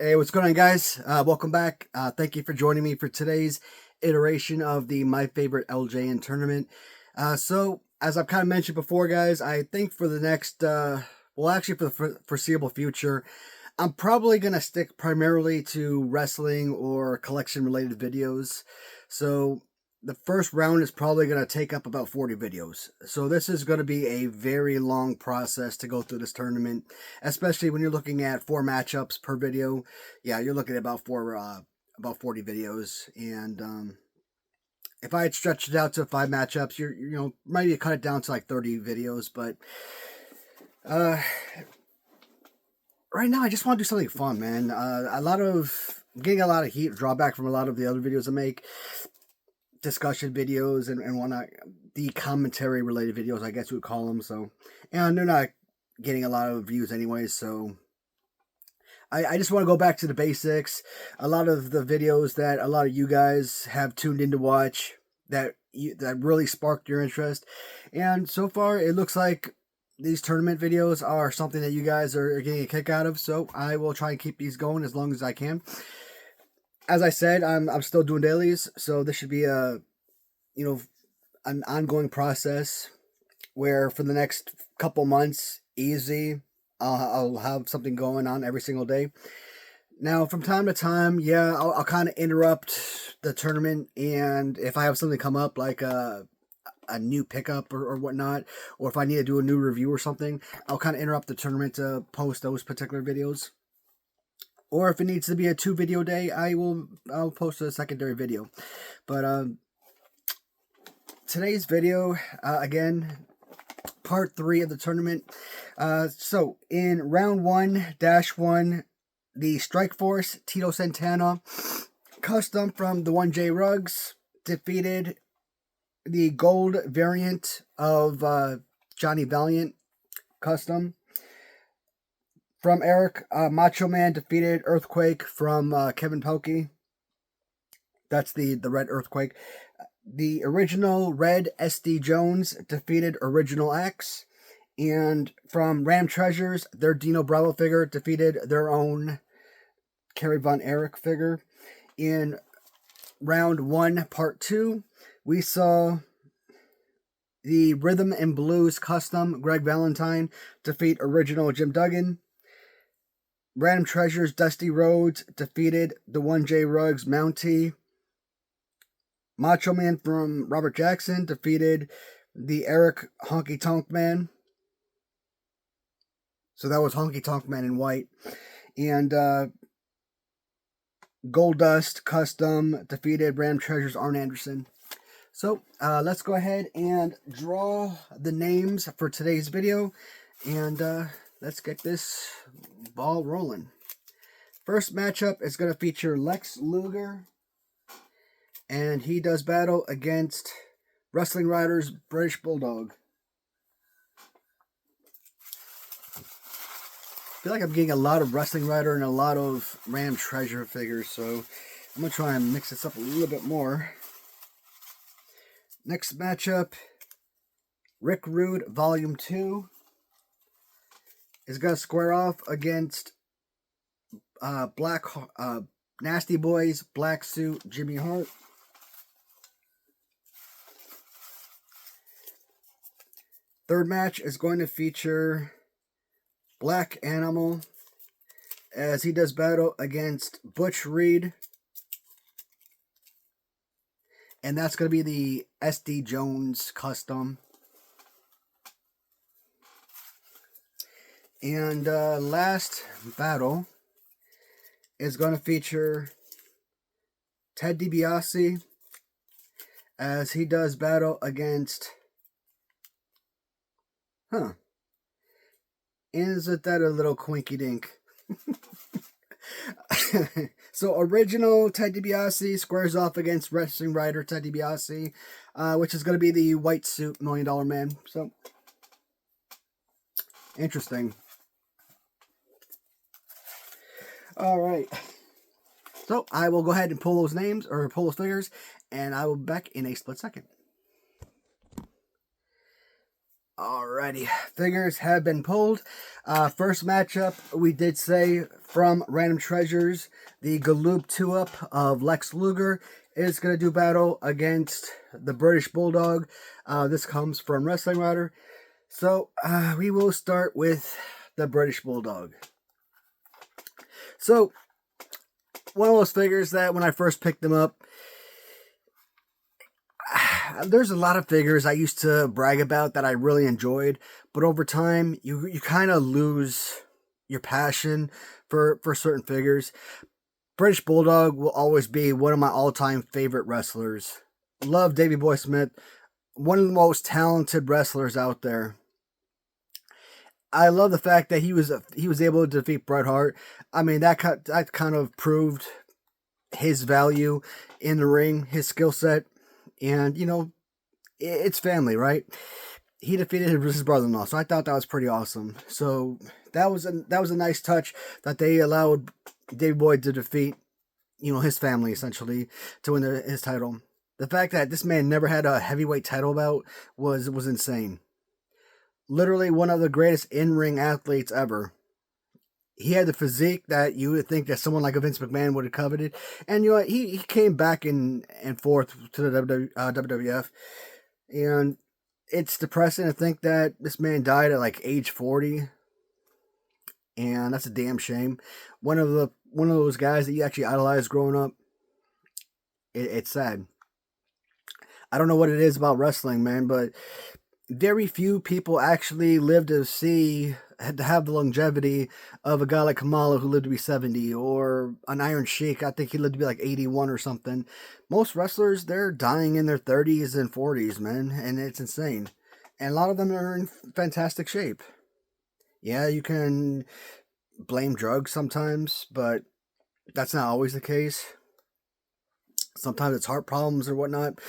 Hey, what's going on, guys? Welcome back. Thank you for joining me for today's iteration of the My Favorite LJN tournament. So, as I've kind of mentioned before, guys, I think for the next, well, actually for the foreseeable future, I'm probably going to stick primarily to wrestling or collection-related videos. So, the first round is probably going to take up about 40 videos. So this is going to be a very long process to go through this tournament, especially when you're looking at 4 matchups per video. Yeah, you're looking at about 40 videos. And if I had stretched it out to 5 matchups, maybe cut it down to like 30 videos. But right now, I just want to do something fun, man. I'm getting a lot of heat drawback from a lot of the other videos I make. Discussion videos and whatnot, the commentary related videos, I guess we would call them. So, and they're not getting a lot of views anyways. So, I just want to go back to the basics. A lot of the videos that a lot of you guys have tuned in to watch that really sparked your interest, and so far it looks like these tournament videos are something that you guys are getting a kick out of. So, I will try and keep these going as long as I can. As I said, I'm still doing dailies, so this should be an ongoing process where for the next couple months, easy, I'll have something going on every single day. Now, from time to time, yeah, I'll kind of interrupt the tournament, and if I have something come up like a new pickup or whatnot, or if I need to do a new review or something, I'll kind of interrupt the tournament to post those particular videos. Or if it needs to be a 2-video day, I'll post a secondary video. But today's video, again, part 3 of the tournament. So in round 1-1, the Strike Force Tito Santana custom from the 1J Rugs defeated the gold variant of Johnny Valiant custom. From Eric, Macho Man defeated Earthquake from Kevin Pelkey. That's the Red Earthquake. The original Red SD Jones defeated Original X. And from Ram Treasures, their Dino Bravo figure defeated their own Kerry Von Erich figure. In round 1, part 2, we saw the Rhythm and Blues custom Greg Valentine defeat Original Jim Duggan. Random Treasures Dusty Rhodes defeated the 1J Rugs Mountie. Macho Man from Robert Jackson defeated the Eric Honky Tonk Man. So that was Honky Tonk Man in white. And Goldust Custom defeated Random Treasures Arn Anderson. So let's go ahead and draw the names for today's video. And let's get this ball rolling. First matchup is going to feature Lex Luger, and he does battle against Wrestling Riders British Bulldog. I feel like I'm getting a lot of Wrestling Rider and a lot of Ram Treasure figures, so I'm going to try and mix this up a little bit more. Next matchup, Rick Rude Volume 2 is going to square off against Nasty Boys Black Suit Jimmy Hart. Third match is going to feature Black Animal as he does battle against Butch Reed. And that's going to be the SD Jones custom. And last battle is going to feature Ted DiBiase as he does battle against... Isn't that a little quinky dink? So original Ted DiBiase squares off against Wrestling Rider Ted DiBiase, which is going to be the white suit $1 Million Man. So interesting. All right. So I will go ahead and pull those names or pull those figures, and I will be back in a split second. All right. Alrighty, figures have been pulled. First matchup, we did say from Random Treasures, the Galoob 2-up of Lex Luger is going to do battle against the British Bulldog. This comes from Wrestling Rider. So, we will start with the British Bulldog. So, one of those figures that when I first picked them up, there's a lot of figures I used to brag about that I really enjoyed, but over time, you kind of lose your passion for certain figures. British Bulldog will always be one of my all-time favorite wrestlers. Love Davey Boy Smith, one of the most talented wrestlers out there. I love the fact that he was able to defeat Bret Hart. I mean, that kind of proved his value in the ring, his skill set. And, you know, it's family, right? He defeated his brother-in-law, so I thought that was pretty awesome. So that was a nice touch that they allowed Davey Boy to defeat, you know, his family, essentially, to win his title. The fact that this man never had a heavyweight title bout was insane. Literally one of the greatest in-ring athletes ever. He had the physique that you would think that someone like a Vince McMahon would have coveted. And you know what? He came back and forth to the WWF. And it's depressing to think that this man died at like age 40. And that's a damn shame. One of those guys that you actually idolized growing up. It's sad. I don't know what it is about wrestling, man, but very few people actually live to have the longevity of a guy like Kamala who lived to be 70, or an Iron Sheik. I think he lived to be like 81 or something. Most wrestlers, they're dying in their 30s and 40s, man, and it's insane. And a lot of them are in fantastic shape. Yeah, you can blame drugs sometimes, but that's not always the case. Sometimes it's heart problems or whatnot.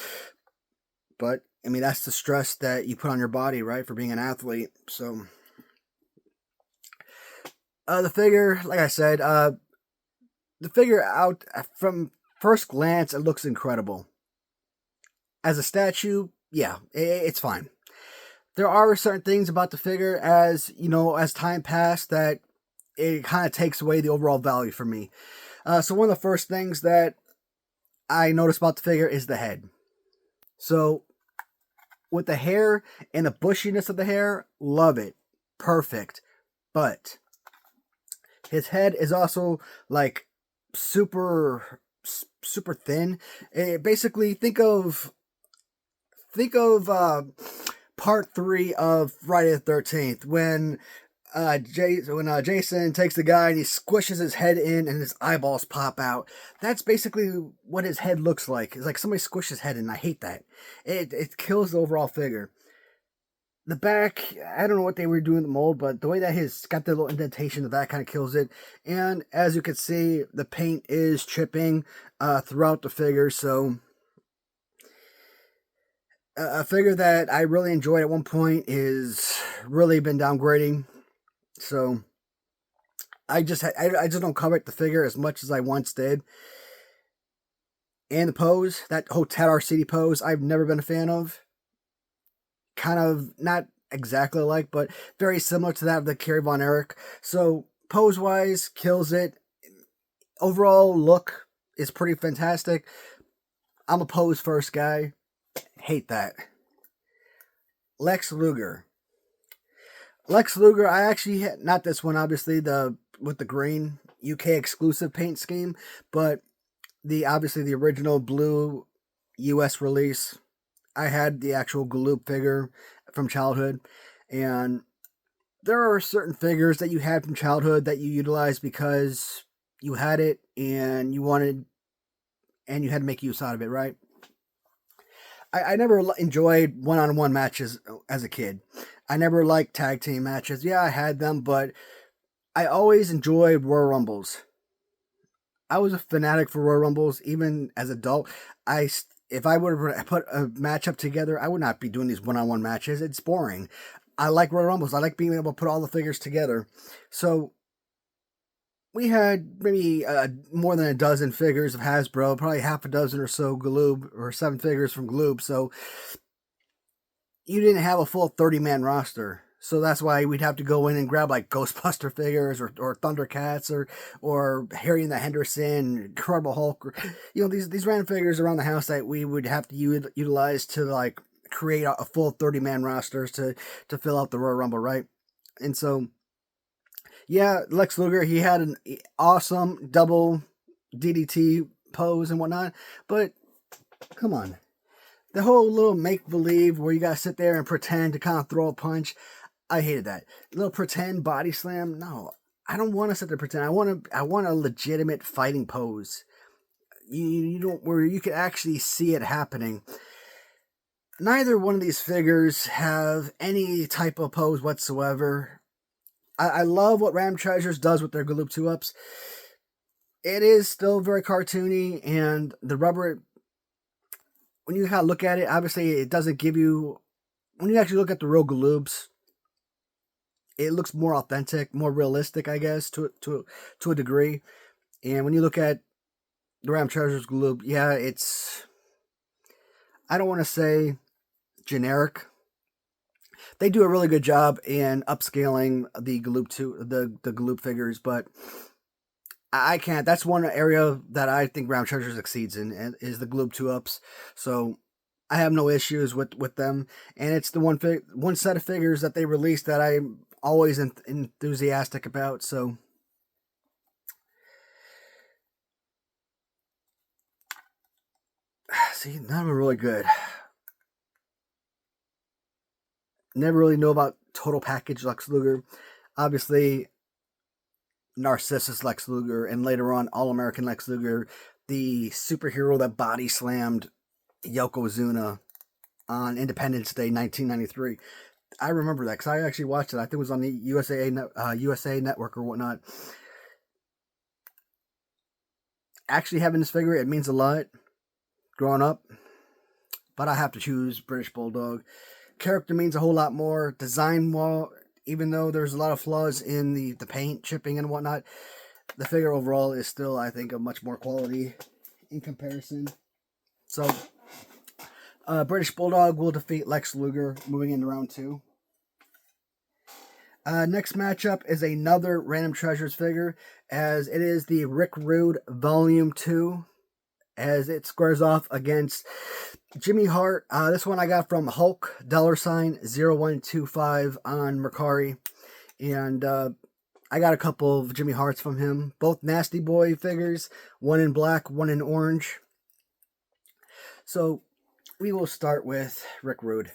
But, I mean, that's the stress that you put on your body, right, for being an athlete. So, the figure, like I said, the figure out from first glance, it looks incredible. As a statue, yeah, it's fine. There are certain things about the figure as, you know, as time passed that it kind of takes away the overall value for me. So one of the first things that I noticed about the figure is the head. So with the hair and the bushiness of the hair, love it. Perfect. But his head is also like super thin. Basically, think of part 3 of Friday the 13th when Jason takes the guy and he squishes his head in and his eyeballs pop out. That's basically what his head looks like. It's like somebody squished his head in. I hate that. It kills the overall figure. The back, I don't know what they were doing in the mold, but the way that he's got the little indentation, the back kind of kills it. And as you can see, the paint is chipping throughout the figure. So a figure that I really enjoyed at one point is really been downgrading. So I just don't covet the figure as much as I once did. And the pose, that whole Ted Arcidi pose, I've never been a fan of. Kind of not exactly alike, but very similar to that of the Kerry Von Erich. So pose-wise, kills it. Overall look is pretty fantastic. I'm a pose first guy. Hate that. Lex Luger. Lex Luger, I actually not this one, obviously with the green UK exclusive paint scheme, but obviously the original blue US release. I had the actual Galoob figure from childhood, and there are certain figures that you had from childhood that you utilized because you had it and you wanted, and you had to make use out of it, right? I never enjoyed one-on-one matches as a kid. I never liked tag team matches. Yeah, I had them, but I always enjoyed Royal Rumbles. I was a fanatic for Royal Rumbles, even as an adult. If I would have put a matchup together, I would not be doing these one-on-one matches. It's boring. I like Royal Rumbles. I like being able to put all the figures together. So we had maybe more than a dozen figures of Hasbro, probably half a dozen or so Galoob, or 7 figures from Galoob. So you didn't have a full 30-man roster. So that's why we'd have to go in and grab like Ghostbuster figures or Thundercats or Harry and the Henderson, Incredible Hulk, or, these random figures around the house that we would have to utilize to like create a full 30-man rosters to fill out the Royal Rumble, right? And so, yeah, Lex Luger, he had an awesome double DDT pose and whatnot, but come on. The whole little make-believe where you gotta sit there and pretend to kind of throw a punch, I hated that. Little pretend body slam, no. I don't want to sit there and pretend. I want a legitimate fighting pose. You don't, where you can actually see it happening. Neither one of these figures have any type of pose whatsoever. I love what Ram Treasures does with their Galoob 2-ups. It is still very cartoony, and the rubber, when you kind of look at it, obviously it doesn't give you, when you actually look at the real Galoobs, it looks more authentic, more realistic, I guess, to a degree. And when you look at the Ram Treasures Galoob, yeah, it's, I don't want to say generic. They do a really good job in upscaling the the Galoob figures, but I can't. That's one area that I think Ram Treasures succeeds in, is the Galoob 2-ups. So I have no issues with them, and it's the one set of figures that they released that I'm always enthusiastic about. So see, none of them are really good. Never really know about Total Package Lex Luger. Obviously, Narcissus Lex Luger, and later on All-American Lex Luger, the superhero that body slammed Yokozuna on Independence Day 1993. I remember that because I actually watched it. I think it was on the USA Network or whatnot. Actually having this figure, it means a lot growing up, but I have to choose British Bulldog. Character means a whole lot more. Design, well, even though there's a lot of flaws in the paint, chipping, and whatnot, the figure overall is still, I think, of much more quality in comparison. So, British Bulldog will defeat Lex Luger moving into round 2. Next matchup is another Random Treasures figure, as it is the Rick Rude Volume 2, as it squares off against Jimmy Hart. This one I got from Hulk $0125 on Mercari, and I got a couple of Jimmy Harts from him, both Nasty Boy figures, one in black, one in orange. So we will start with Rick Rude.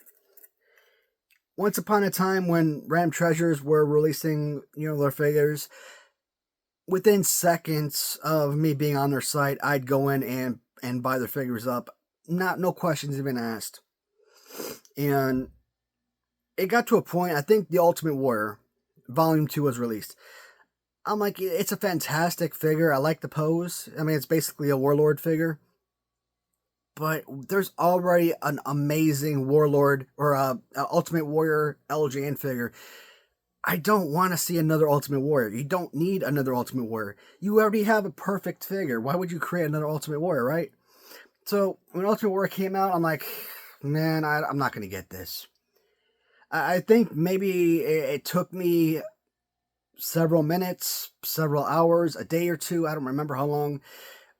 Once upon a time when Ram Treasures were releasing, their figures, within seconds of me being on their site, I'd go in and buy their figures up. No questions even asked. And it got to a point, I think the Ultimate Warrior Volume 2 was released. I'm like, it's a fantastic figure. I like the pose. I mean, it's basically a Warlord figure. But there's already an amazing Warlord or Ultimate Warrior LJN figure. I don't want to see another Ultimate Warrior. You don't need another Ultimate Warrior. You already have a perfect figure. Why would you create another Ultimate Warrior, right? So when Ultimate Warrior came out, I'm like, man, I'm not going to get this. I think maybe it took me several minutes, several hours, a day or two. I don't remember how long.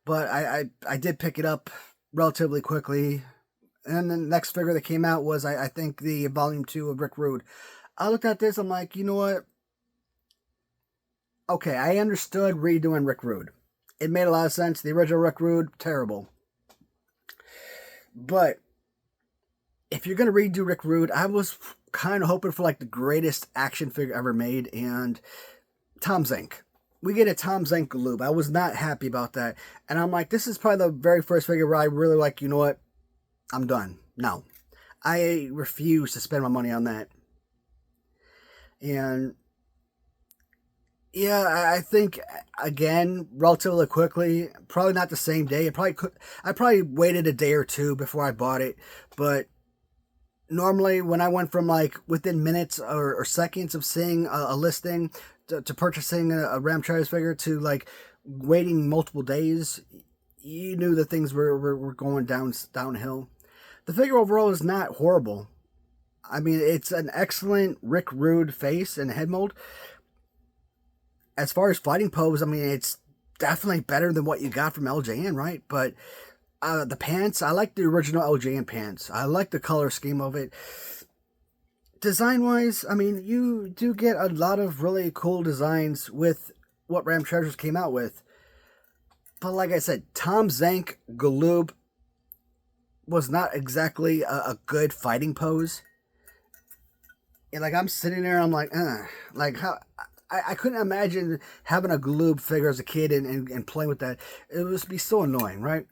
But I did pick it up relatively quickly. And then the next figure that came out was, I think, the Volume 2 of Rick Rude. I looked at this, I'm like, you know what? Okay, I understood redoing Rick Rude. It made a lot of sense. The original Rick Rude, terrible. But if you're going to redo Rick Rude, I was kind of hoping for like the greatest action figure ever made, and Tom Zink. We get a Tom Zink Galoob. I was not happy about that. And I'm like, this is probably the very first figure where I really like, you know what? I'm done. No. I refuse to spend my money on that. And yeah, I think, again, relatively quickly, probably not the same day. I probably waited a day or two before I bought it. But normally when I went from like within minutes or seconds of seeing a listing to purchasing a Ram Treasures figure to like waiting multiple days, you knew that things were going downhill. The figure overall is not horrible. I mean, it's an excellent Rick Rude face and head mold. As far as fighting pose, I mean, it's definitely better than what you got from LJN, right? But the pants, I like the original LJN pants. I like the color scheme of it. Design-wise, I mean, you do get a lot of really cool designs with what Ram Treasures came out with. But like I said, Tom Zank Galoob was not exactly a good fighting pose. And like, I'm sitting there, I'm like, like how... I couldn't imagine having a Galoob figure as a kid and playing with that. It would be so annoying, right?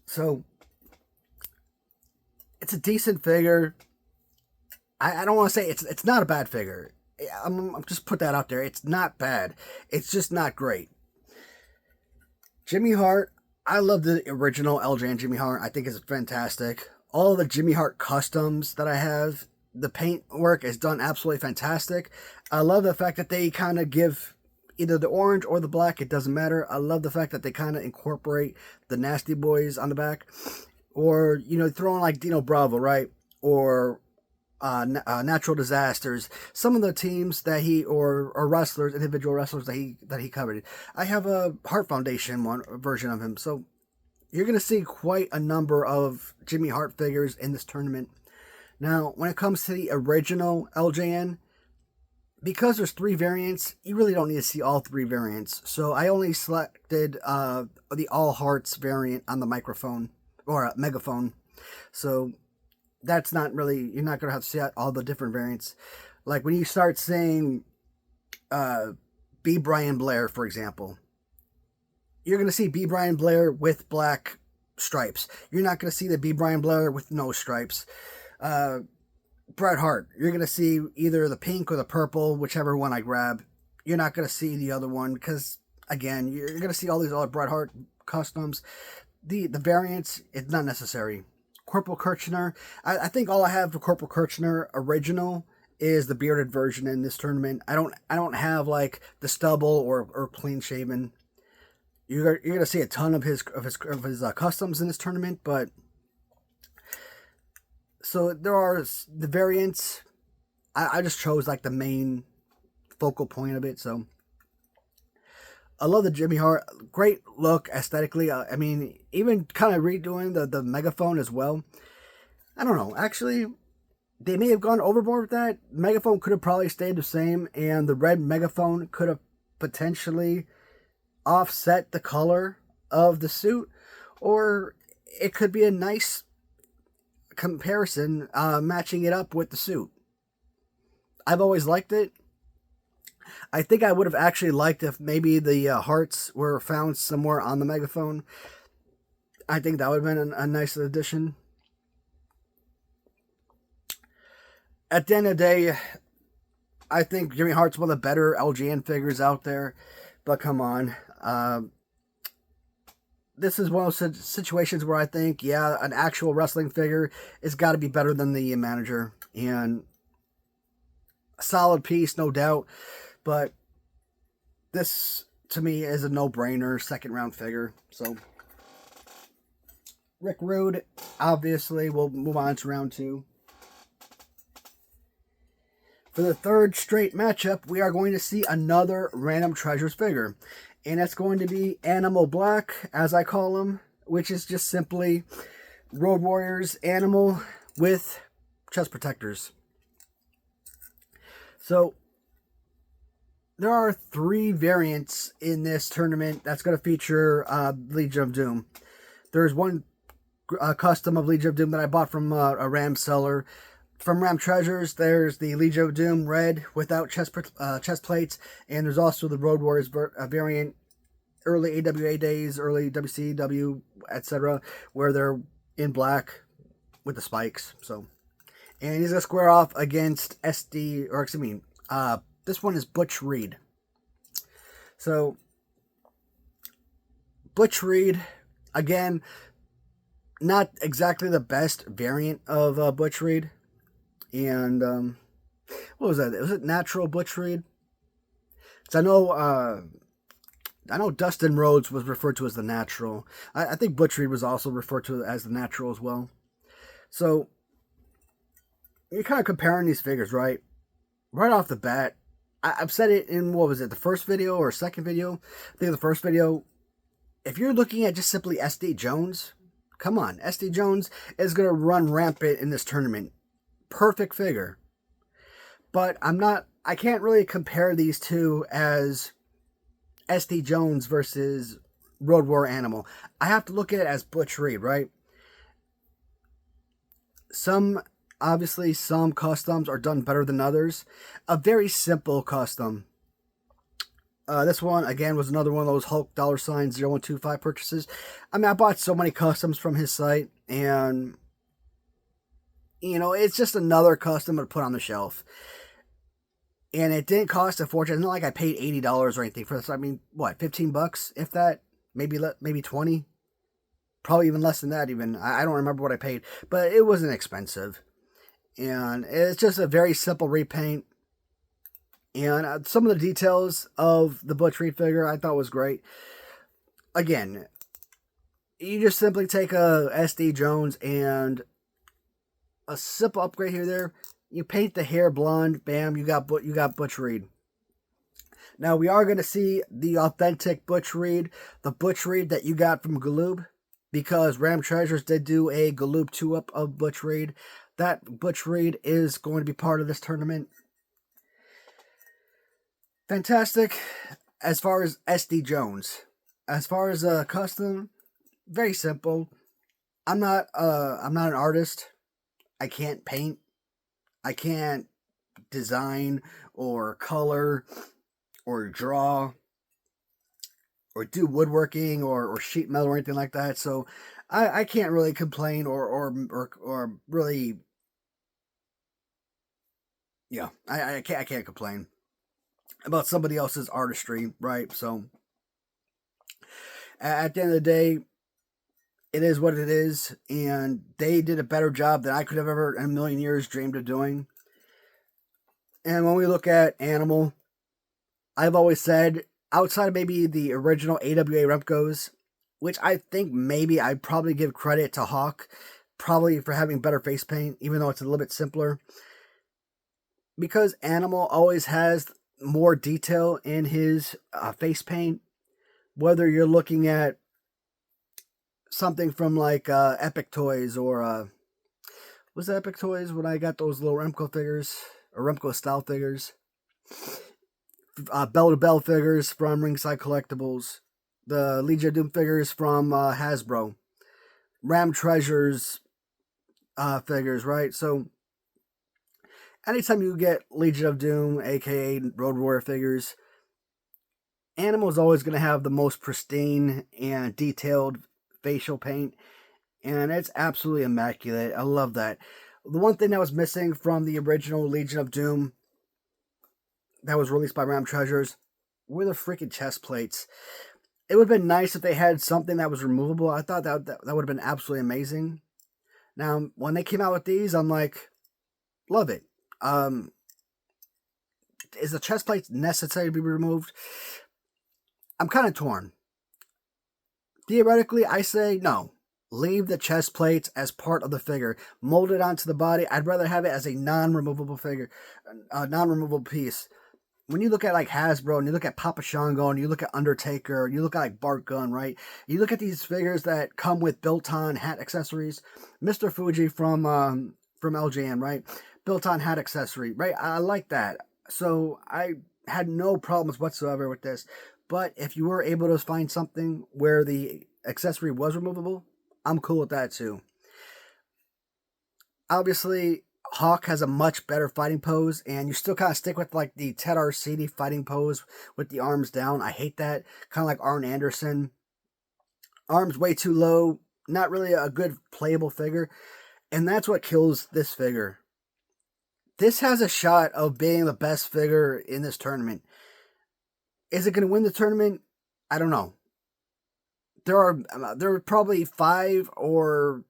So, it's a decent figure. I don't want to say it's not a bad figure. I'm just put that out there. It's not bad. It's just not great. Jimmy Hart, I love the original LJN Jimmy Hart. I think it's fantastic. All the Jimmy Hart customs that I have, the paint work is done absolutely fantastic. I love the fact that they kind of give either the orange or the black. It doesn't matter. I love the fact that they kind of incorporate the Nasty Boys on the back. Or, you know, throwing like Dino Bravo, right? Or Natural Disasters. Some of the teams that he, or wrestlers, individual wrestlers that he covered. I have a Hart Foundation version of him. So you're going to see quite a number of Jimmy Hart figures in this tournament. Now, when it comes to the original LJN, because there's 3 variants, you really don't need to see all 3 variants. So I only selected the All Hearts variant on the microphone, or megaphone. So that's not really, you're not going to have to see all the different variants. Like when you start saying B. Brian Blair, for example, you're going to see B. Brian Blair with black stripes. You're not going to see the B. Brian Blair with no stripes. Bret Hart, you're going to see either the pink or the purple, whichever one I grab. You're not going to see the other one because, again, you're going to see all these other Bret Hart customs. The variants, it's not necessary. Corporal Kirchner, I think all I have for Corporal Kirchner original is the bearded version in this tournament. I don't have like the stubble or clean shaven. You're going to see a ton of his customs in this tournament, but so there are the variants. I just chose like the main focal point of it. So I love the Jimmy Hart. Great look aesthetically. I mean, even kind of redoing the megaphone as well. I don't know. Actually, they may have gone overboard with that. Megaphone could have probably stayed the same, and the red megaphone could have potentially offset the color of the suit, or it could be a nice comparison, matching it up with the suit. I've always liked it. I think I would have actually liked if maybe the hearts were found somewhere on the megaphone. I think that would have been a nice addition. At the end of the day, I think Jimmy Hart's one of the better LJN figures out there. But come on. This is one of those situations where I think, yeah, an actual wrestling figure has got to be better than the manager. And a solid piece, no doubt. But this, to me, is a no-brainer second round figure. So, Rick Rude, obviously, we'll move on to round 2. For the third straight matchup, we are going to see another Random Treasures figure. And that's going to be Animal Black, as I call him, which is just simply Road Warriors Animal with chest protectors. So, there are 3 variants in this tournament that's going to feature Legion of Doom. There's one custom of Legion of Doom that I bought from a Ram seller. From Ram Treasures, there's the Legion of Doom red without chest plates, and there's also the Road Warriors variant, early AWA days, early WCW, etc., where they're in black with the spikes. So, and he's gonna square off against this one is Butch Reed. So, Butch Reed, again, not exactly the best variant of Butch Reed. And, what was that? Was it Natural Butch Reed? Because I know Dustin Rhodes was referred to as the Natural. I think Butch Reed was also referred to as the Natural as well. So, you're kind of comparing these figures, right? Right off the bat, I've said it in, what was it, the first video or second video? I think the first video. If you're looking at just simply SD Jones, come on, SD Jones is going to run rampant in this tournament. Perfect figure. But I can't really compare these two as SD Jones versus Road War Animal. I have to look at it as Butch Reed, right? Obviously, some customs are done better than others. A very simple custom. This one, again, was another one of those Hulk $0125 purchases. I mean, I bought so many customs from his site, and, you know, it's just another custom to put on the shelf. And it didn't cost a fortune. It's not like I paid $80 or anything for this. I mean, what, 15 bucks, if that? Maybe 20? Probably even less than that, even. I don't remember what I paid, but it wasn't expensive. And it's just a very simple repaint. And some of the details of the Butch Reed figure I thought was great. Again, you just simply take a SD Jones and a simple upgrade here there. You paint the hair blonde, bam, you got Butch Reed. Now we are going to see the authentic Butch Reed, the Butch Reed that you got from Galoob, because Ram Treasures did do a Galoob 2-up of Butch Reed. That Butch Reed is going to be part of this tournament. Fantastic as far as SD Jones. As far as custom, very simple. I'm not an artist. I can't paint. I can't design or color or draw or do woodworking or sheet metal or anything like that. So I can't really complain or really, yeah, I can't complain about somebody else's artistry, right? So at the end of the day, it is what it is, and they did a better job than I could have ever in a million years dreamed of doing. And when we look at Animal, I've always said, outside of maybe the original AWA Repcos, which I think maybe I'd probably give credit to Hawk, probably for having better face paint, even though it's a little bit simpler. Because Animal always has more detail in his face paint, whether you're looking at something from like Epic Toys or was it Epic Toys when I got those little Remco figures or Remco style figures, Bell to Bell figures from Ringside Collectibles, the Legion of Doom figures from Hasbro, Ram Treasures figures, right? So anytime you get Legion of Doom, aka Road Warrior figures, Animal is always going to have the most pristine and detailed facial paint, and it's absolutely immaculate. I love that. The one thing that was missing from the original Legion of Doom that was released by Ram Treasures were the freaking chest plates. It would have been nice if they had something that was removable. I thought that would have been absolutely amazing. Now, when they came out with these, I'm like, love it. Is the chest plate necessary to be removed? I'm kind of torn. Theoretically, I say no. Leave the chest plates as part of the figure. Mold it onto the body. I'd rather have it as a non-removable figure, a non-removable piece. When you look at like Hasbro, and you look at Papa Shango, and you look at Undertaker, and you look at like Bart Gunn, right? You look at these figures that come with built-on hat accessories. Mr. Fuji from LJN, right? Built-on hat accessory, right? I like that. So I had no problems whatsoever with this. But if you were able to find something where the accessory was removable, I'm cool with that too. Obviously, Hawk has a much better fighting pose, and you still kind of stick with like the Ted Arcidi fighting pose with the arms down. I hate that. Kind of like Arn Anderson. Arms way too low. Not really a good playable figure. And that's what kills this figure. This has a shot of being the best figure in this tournament. Is it going to win the tournament? I don't know. There are probably 5 or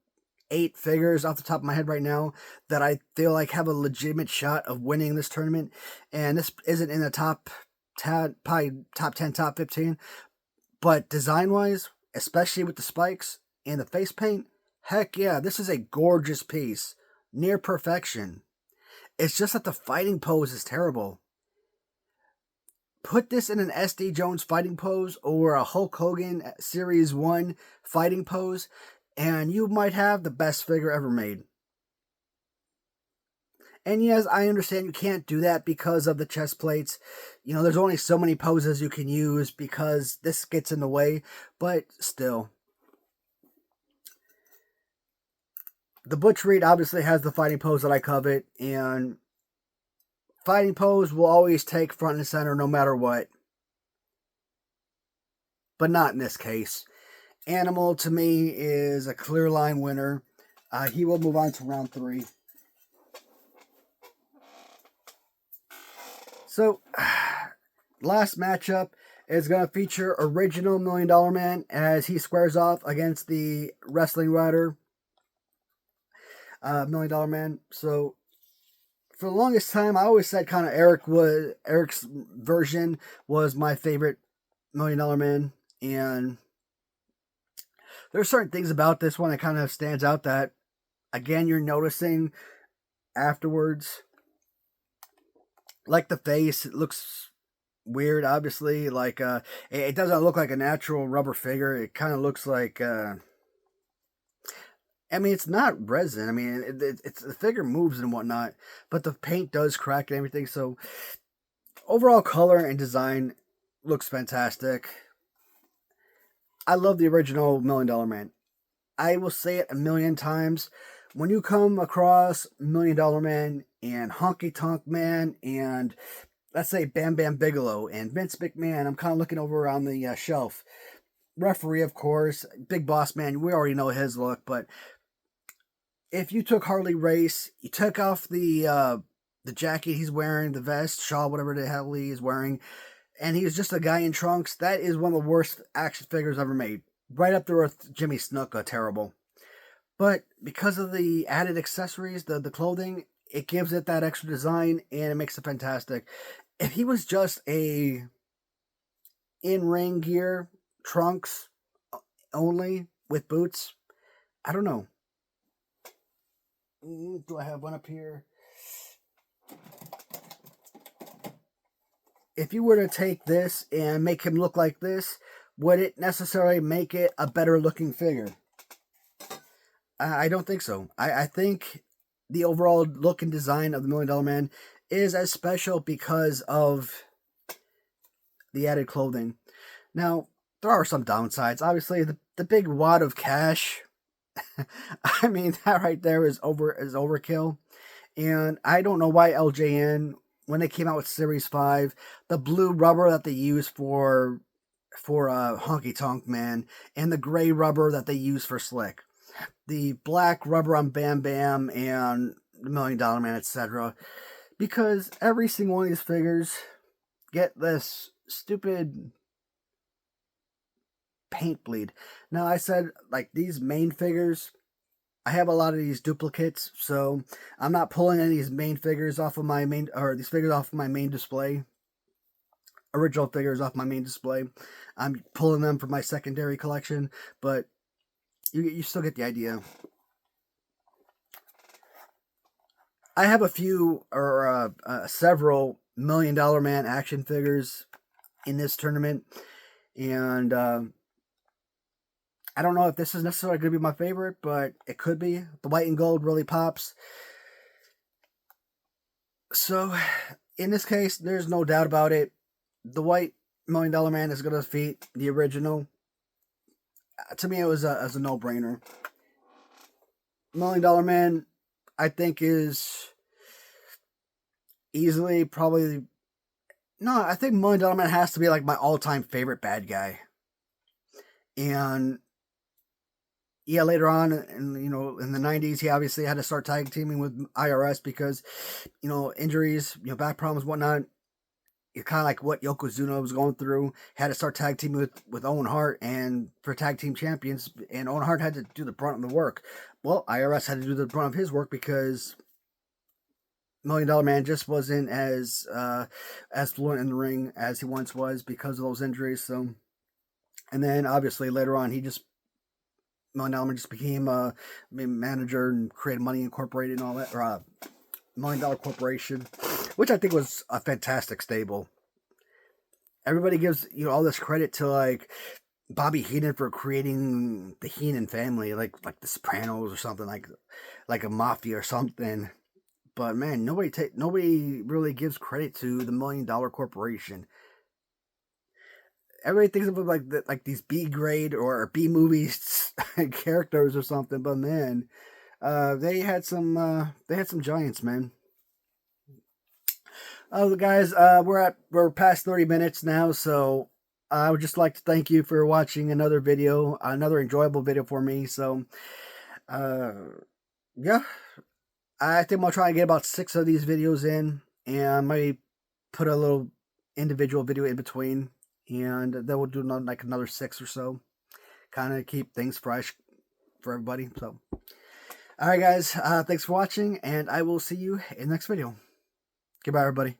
8 figures off the top of my head right now that I feel like have a legitimate shot of winning this tournament, and this isn't in the top 10, probably top 10, top 15. But design-wise, especially with the spikes and the face paint, heck yeah, this is a gorgeous piece, near perfection. It's just that the fighting pose is terrible. Put this in an SD Jones fighting pose or a Hulk Hogan Series 1 fighting pose, and you might have the best figure ever made. And yes, I understand you can't do that because of the chest plates. You know, there's only so many poses you can use because this gets in the way, but still. The Butch Reed obviously has the fighting pose that I covet, and fighting pose will always take front and center no matter what. But not in this case. Animal, to me, is a clear line winner. He will move on to round 3. So, last matchup is going to feature original $1 Million Man as he squares off against the Wrestling Rider $1 Million Man. So, for the longest time, I always said kind of Eric's version was my favorite $1 Million Man, and there's certain things about this one that kind of stands out that, again, you're noticing afterwards. Like the face, it looks weird, obviously. Like, it doesn't look like a natural rubber figure. It kind of looks like, I mean, it's not resin. I mean, it's the figure moves and whatnot, but the paint does crack and everything. So, overall color and design looks fantastic. I love the original $1 Million Man. I will say it a million times. When you come across $1 Million Man and Honky Tonk Man and, let's say, Bam Bam Bigelow and Vince McMahon, I'm kind of looking over on the shelf. Referee, of course, Big Boss Man, we already know his look, but if you took Harley Race, you took off the jacket he's wearing, the vest, shawl, whatever the hell he is wearing, and he was just a guy in trunks, that is one of the worst action figures ever made. Right up there with Jimmy Snuka, terrible. But because of the added accessories, the clothing, it gives it that extra design and it makes it fantastic. If he was just a in-ring gear, trunks only with boots, I don't know. Do I have one up here? If you were to take this and make him look like this, would it necessarily make it a better looking figure? I don't think so. I think the overall look and design of the $1 Million Man is as special because of the added clothing. Now, there are some downsides. Obviously, the big wad of cash. I mean, that right there is overkill. And I don't know why LJN, when they came out with Series 5, the blue rubber that they use for Honky Tonk Man and the gray rubber that they use for Slick, the black rubber on Bam Bam and the $1 Million Man, etc. Because every single one of these figures get this stupid paint bleed. Now, I said, like, these main figures, I have a lot of these duplicates, so I'm not pulling any of these main figures off of my main, or these figures off of my main display. Original figures off my main display. I'm pulling them from my secondary collection, but you still get the idea. I have a few, or several $1 Million Man action figures in this tournament, and I don't know if this is necessarily going to be my favorite, but it could be. The white and gold really pops. So, in this case, there's no doubt about it. The white $1 Million Man is going to defeat the original. To me, it was a no-brainer. $1 Million Man, I think, is easily probably... No, I think $1 Million Man has to be like my all-time favorite bad guy. And yeah, later on, in the 90s, he obviously had to start tag teaming with IRS because, injuries, back problems, whatnot. It's kind of like what Yokozuna was going through. He had to start tag teaming with Owen Hart and for tag team champions, and Owen Hart had to do the brunt of the work. Well, IRS had to do the brunt of his work because $1 Million Man just wasn't as fluent in the ring as he once was because of those injuries. So, and then obviously later on, $1 Million Man just became a manager and created Money Incorporated and all that, or Million Dollar Corporation, which I think was a fantastic stable. Everybody gives all this credit to like Bobby Heenan for creating the Heenan family, like the Sopranos or something, like a mafia or something. But man, nobody really gives credit to the Million Dollar Corporation. Everybody thinks of them like these B grade or B movies characters or something. But man, they had some giants, man. Oh, guys, we're past 30 minutes now, so I would just like to thank you for watching another video, another enjoyable video for me. So, uh, yeah, I think I'll try and get about 6 of these videos in, and I might put a little individual video in between, and then we'll do like another 6 or so, kind of keep things fresh for everybody. So, all right, guys, thanks for watching, and I will see you in the next video. Goodbye, everybody.